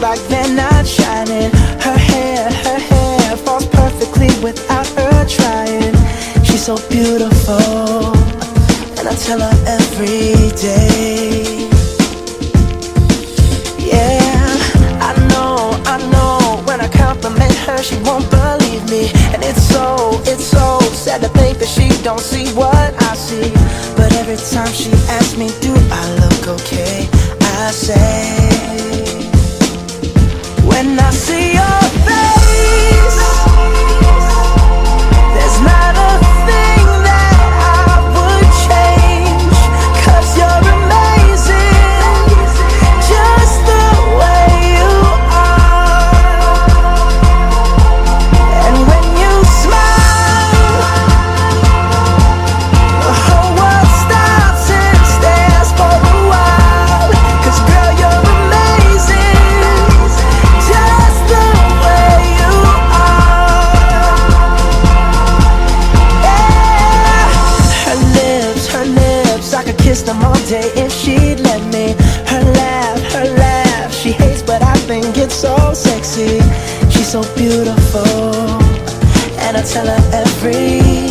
like they're not shining. Her hair falls perfectly without her trying. She's so beautiful, and I tell her every day. Yeah, I know, when I compliment her, she won't believe me. And it's so sad to think that she don't see what I see. But every time she asks me, do I look okay, I say, when I see your face, there's not a thing that I would change. 'Cause you're amazing, just the way you are. And when you smile, the whole world stops and stares for a while. 'Cause girl, you're amazing, just the way you are. Yeah. Her lips, I could kiss them all day if she'd let me. Her laugh, she hates but I think it's so sexy. She's so beautiful, and I tell her every